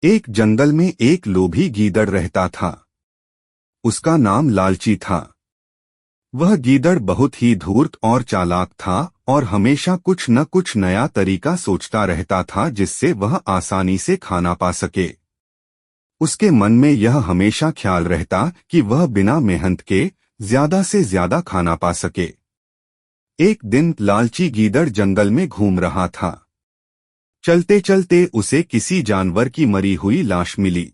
एक जंगल में एक लोभी गीदड़ रहता था। उसका नाम लालची था। वह गीदड़ बहुत ही धूर्त और चालाक था और हमेशा कुछ न कुछ नया तरीका सोचता रहता था जिससे वह आसानी से खाना पा सके। उसके मन में यह हमेशा ख्याल रहता कि वह बिना मेहनत के ज्यादा से ज्यादा खाना पा सके। एक दिन लालची गीदड़ जंगल में घूम रहा था। चलते चलते उसे किसी जानवर की मरी हुई लाश मिली।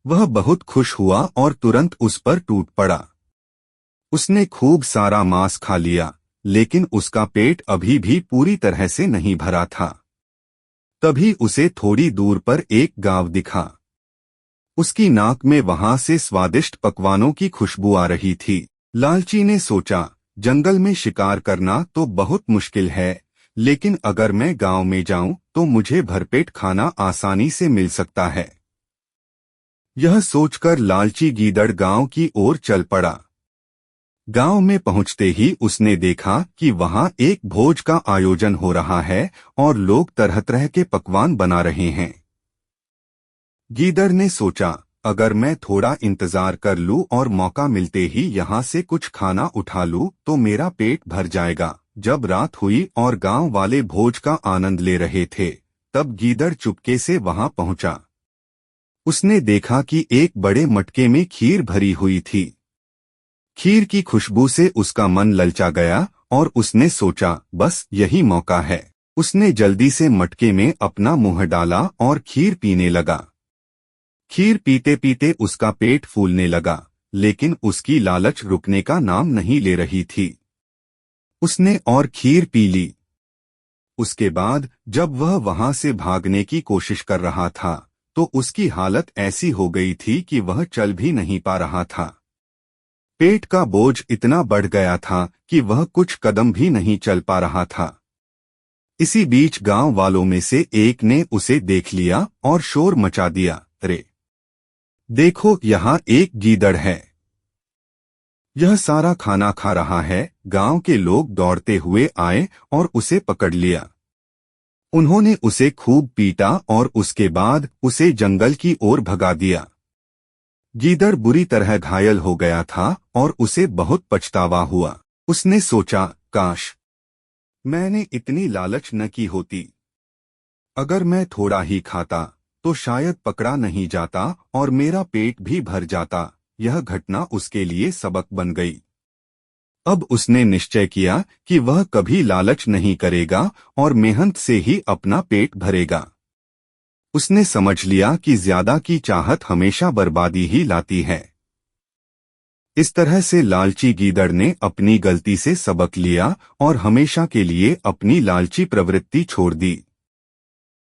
वह बहुत खुश हुआ और तुरंत उस पर टूट पड़ा। उसने खूब सारा मांस खा लिया, लेकिन उसका पेट अभी भी पूरी तरह से नहीं भरा था। तभी उसे थोड़ी दूर पर एक गांव दिखा। उसकी नाक में वहां से स्वादिष्ट पकवानों की खुशबू आ रही थी। लालची ने सोचा, जंगल में शिकार करना तो बहुत मुश्किल है, लेकिन अगर मैं गांव में जाऊं तो मुझे भरपेट खाना आसानी से मिल सकता है। यह सोचकर लालची गीदड़ गांव की ओर चल पड़ा। गांव में पहुंचते ही उसने देखा कि वहां एक भोज का आयोजन हो रहा है और लोग तरह तरह के पकवान बना रहे हैं। गीदड़ ने सोचा, अगर मैं थोड़ा इंतजार कर लूं और मौका मिलते ही यहां से कुछ खाना उठा लूं तो मेरा पेट भर जाएगा। जब रात हुई और गांव वाले भोज का आनंद ले रहे थे, तब गीदड़ चुपके से वहां पहुंचा। उसने देखा कि एक बड़े मटके में खीर भरी हुई थी। खीर की खुशबू से उसका मन ललचा गया और उसने सोचा, बस यही मौका है। उसने जल्दी से मटके में अपना मुंह डाला और खीर पीने लगा। खीर पीते पीते उसका पेट फूलने लगा, लेकिन उसकी लालच रुकने का नाम नहीं ले रही थी। उसने और खीर पी ली। उसके बाद जब वह वहां से भागने की कोशिश कर रहा था, तो उसकी हालत ऐसी हो गई थी कि वह चल भी नहीं पा रहा था। पेट का बोझ इतना बढ़ गया था कि वह कुछ कदम भी नहीं चल पा रहा था। इसी बीच गांव वालों में से एक ने उसे देख लिया और शोर मचा दिया, अरे देखो, यहाँ एक गीदड़ है। यह सारा खाना खा रहा है। गांव के लोग दौड़ते हुए आए और उसे पकड़ लिया। उन्होंने उसे खूब पीटा और उसके बाद उसे जंगल की ओर भगा दिया। गीदड़ बुरी तरह घायल हो गया था और उसे बहुत पछतावा हुआ। उसने सोचा, काश मैंने इतनी लालच न की होती। अगर मैं थोड़ा ही खाता तो शायद पकड़ा नहीं जाता और मेरा पेट भी भर जाता। यह घटना उसके लिए सबक बन गई। अब उसने निश्चय किया कि वह कभी लालच नहीं करेगा और मेहनत से ही अपना पेट भरेगा। उसने समझ लिया कि ज्यादा की चाहत हमेशा बर्बादी ही लाती है। इस तरह से लालची गीदड़ ने अपनी गलती से सबक लिया और हमेशा के लिए अपनी लालची प्रवृत्ति छोड़ दी।